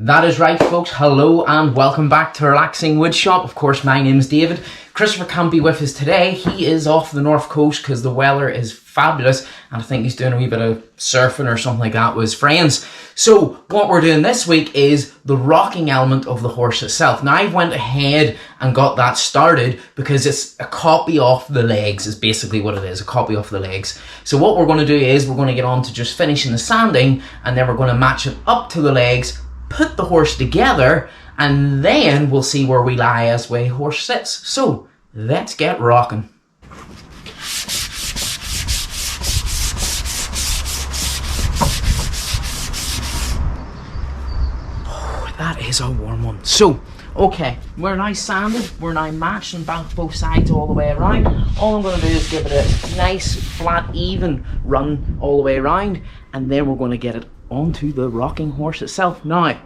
That is right, folks. Hello and welcome back to Relaxing Woodshop. Of course, my name's David. Christopher can't be with us today. He is off the north coast because the weather is fabulous and I think he's doing a wee bit of surfing or something like that with his friends. So what we're doing this week is the rocking element of the horse itself. Now, I went ahead and got that started because it's a copy off the legs is basically what it is, a copy off the legs. So what we're going to do is we're going to get on to just finishing the sanding and then we're going to match it up to the legs, put the horse together, and then we'll see where we lie as way horse sits. So let's get rocking. Oh, that is a warm one. So, okay, we're now sanded, we're now matched and back both sides all the way around. All I'm going to do is give it a nice, flat, even run all the way around, and then we're going to get it onto the rocking horse itself. Now,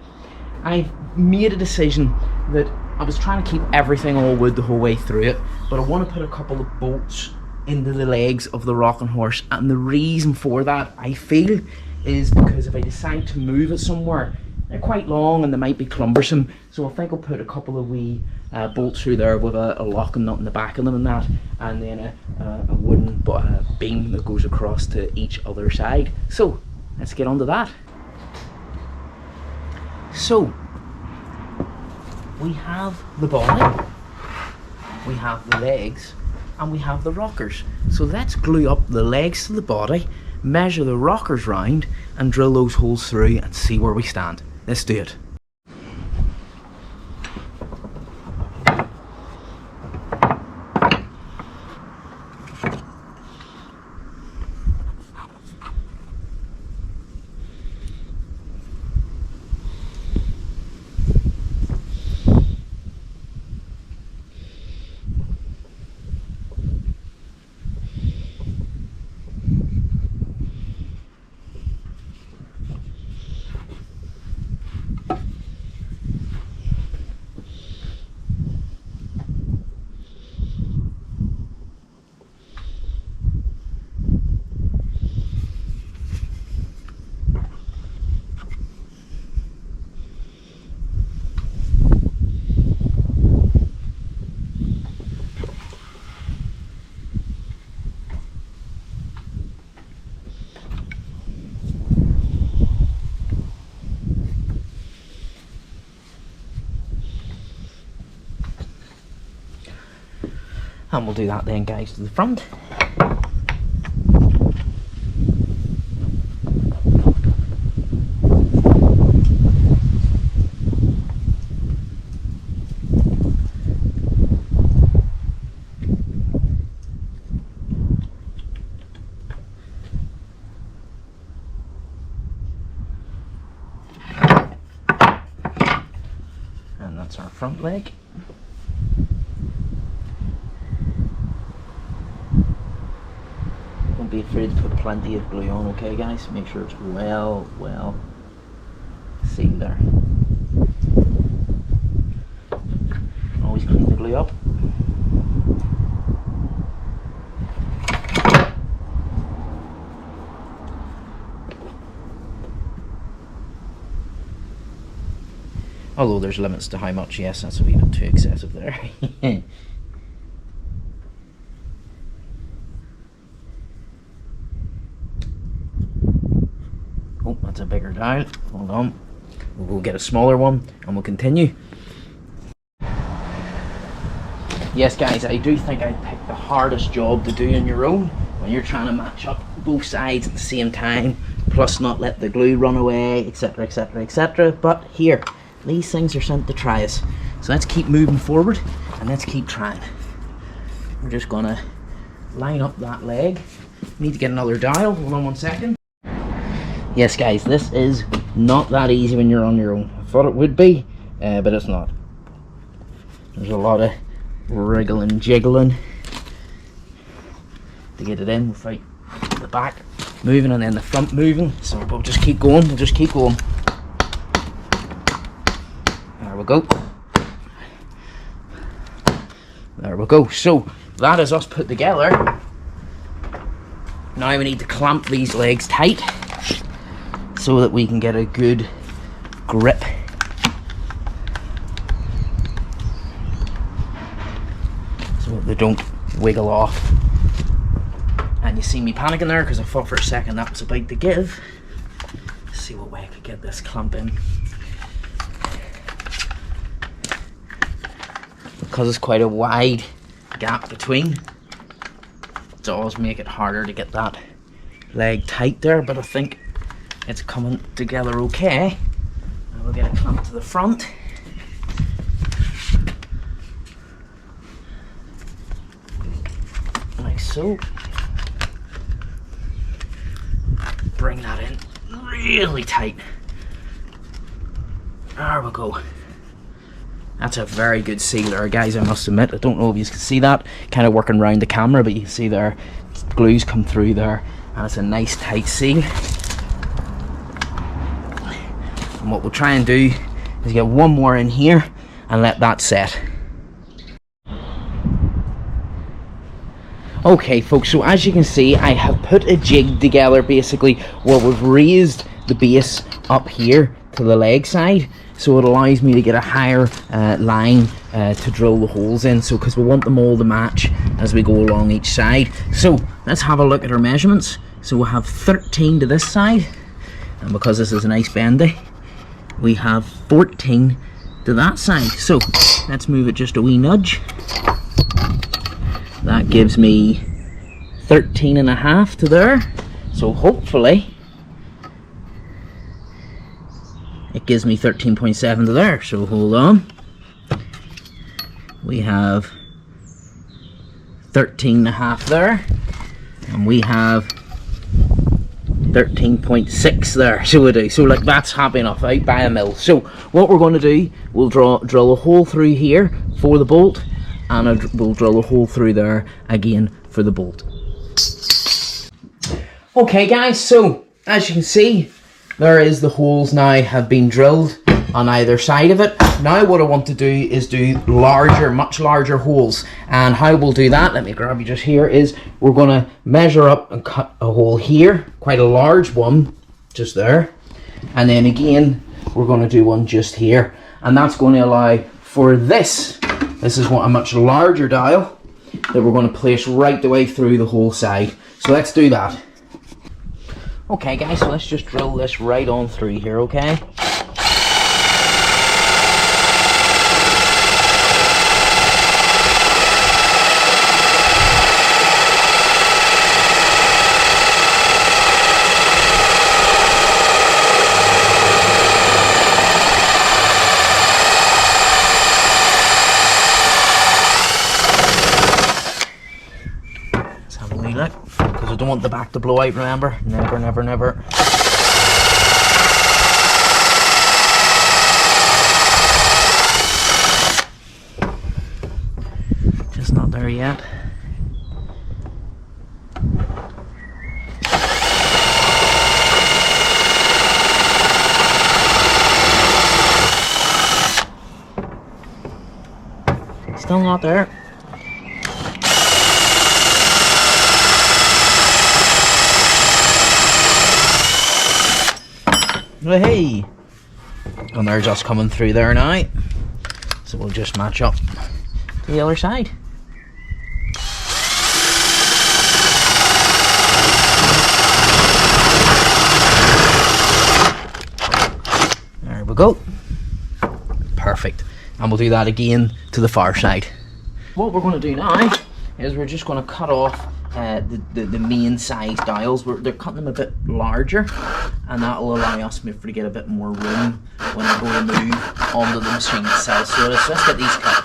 I've made a decision that I was trying to keep everything all wood the whole way through it, but I want to put a couple of bolts into the legs of the rocking horse, and the reason for that, I feel, is because if I decide to move it somewhere, they're quite long and they might be cumbersome, so I think I'll put a couple of wee bolts through there with a locking nut in the back of them and that, and then a wooden beam that goes across to each other side. So let's get on to that. So, we have the body, we have the legs, and we have the rockers. So let's glue up the legs to the body, measure the rockers round, and drill those holes through and see where we stand. Let's do it. And we'll do that then, guys, to the front. And that's our front leg. Don't be afraid to put plenty of glue on, okay guys? Make sure it's well sealed there. Always clean the glue up. Although there's limits to how much, yes, that's a wee bit too excessive there. Oh, that's a bigger dial. Hold on. We'll get a smaller one and we'll continue. Yes, guys, I do think I picked the hardest job to do on your own when you're trying to match up both sides at the same time, plus not let the glue run away, etc, etc, etc. But here, these things are sent to try us. So let's keep moving forward and let's keep trying. We're just gonna line up that leg. Need to get another dial. Hold on 1 second. Yes, guys, this is not that easy when you're on your own. I thought it would be, but it's not. There's a lot of wriggling, jiggling to get it in without the back moving and then the front moving. So we'll just keep going. We'll just keep going. There we go. There we go. So that is us put together. Now we need to clamp these legs tight so that we can get a good grip they don't wiggle off. And you see me panicking there because I thought for a second that was about to give. Let's see what way I could get this clamp in. Because it's quite a wide gap between, it does make it harder to get that leg tight there, but I think it's coming together okay. Now we'll get a clamp to the front. Like so. Bring that in really tight. There we go. That's a very good seal there, guys, I must admit. I don't know if you can see that, kind of working around the camera, but you can see there, glue's come through there, and it's a nice tight seal. And what we'll try and do is get one more in here and let that set. Okay folks, so as you can see, I have put a jig together basically where we've raised the base up here to the leg side, so it allows me to get a higher line to drill the holes in, so because we want them all to match as we go along each side. So let's have a look at our measurements. So we'll have 13 to this side, and because this is a nice bendy, we have 14 to that side. So let's move it just a wee nudge. That gives me 13.5 to there, so hopefully it gives me 13.7 to there. So hold on, we have 13.5 there, and we have 13.6 there. So we do, so like that's happy enough out by a mil. So what we're going to do, we'll drill a hole through here for the bolt, and we'll drill a hole through there again for the bolt. Okay guys, so as you can see, there is the holes now have been drilled on either side of it. Now what I want to do is do larger, much larger holes, and how we'll do that, let me grab you just here, is we're going to measure up and cut a hole here, quite a large one just there, and then again we're going to do one just here, and that's going to allow for this. This is a much larger dial that we're going to place right the way through the whole side. So let's do that. Okay guys, so let's just drill this right on through here, okay? Look, because I don't want the back to blow out, remember? Never, never, never. Just not there yet. Still not there. Hey, and they're just coming through there now, so we'll just match up to the other side. There we go, perfect, and we'll do that again to the far side. What we're going to do now is we're just going to cut off the main size dials. They're cutting them a bit larger, and that will allow us to get a bit more room when I go to move onto the machine itself. So let's get these cut.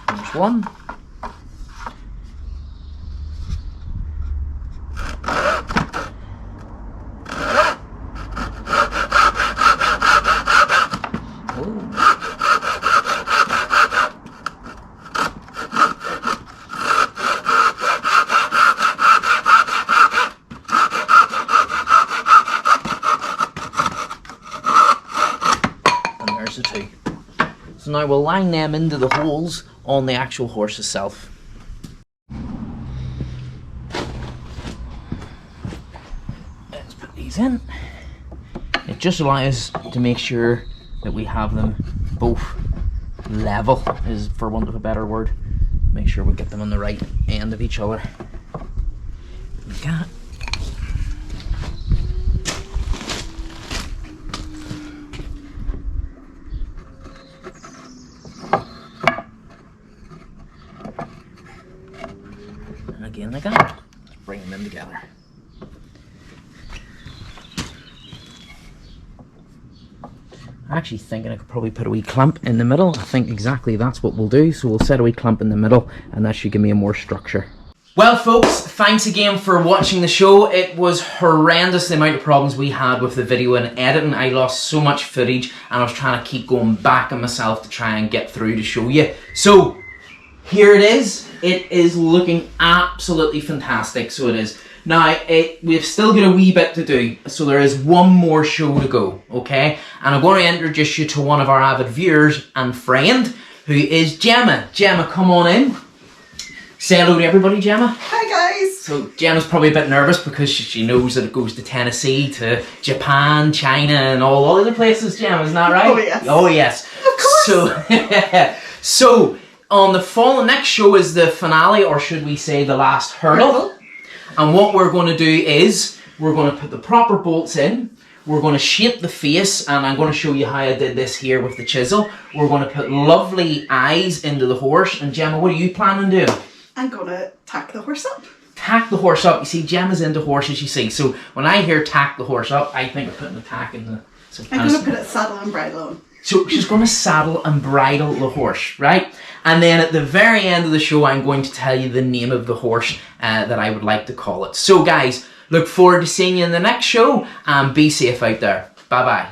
There's one. The two. So now we'll line them into the holes on the actual horse itself. Let's put these in. It just allows to make sure that we have them both level, is for want of a better word. Make sure we get them on the right end of each other. Like that. And again like that. Just bringing them together. I'm actually thinking I could probably put a wee clamp in the middle. I think exactly that's what we'll do. So we'll set a wee clamp in the middle and that should give me a more structure. Well folks, thanks again for watching the show. It was horrendous the amount of problems we had with the video and editing. I lost so much footage and I was trying to keep going back on myself to try and get through to show you. So here it is. It is looking absolutely fantastic. So it is. Now, we've still got a wee bit to do, so there is one more show to go, okay? And I'm going to introduce you to one of our avid viewers and friend, who is Gemma. Gemma, come on in. Say hello to everybody, Gemma. Hi, guys. So, Gemma's probably a bit nervous because she knows that it goes to Tennessee, to Japan, China, and all other places, Gemma, isn't that right? Oh, yes. Oh, yes. Of course. So on the next show is the finale, or should we say the last hurdle. And what we're going to do is, we're going to put the proper bolts in, we're going to shape the face, and I'm going to show you how I did this here with the chisel. We're going to put lovely eyes into the horse, and Gemma, what are you planning to do? I'm going to tack the horse up. Tack the horse up. You see, Gemma's into horses, you see. So when I hear tack the horse up, I think of putting the tack in the... So I'm going to put it saddle and bridle on. So she's going to saddle and bridle the horse, right? And then at the very end of the show, I'm going to tell you the name of the horse that I would like to call it. So guys, look forward to seeing you in the next show and be safe out there. Bye-bye.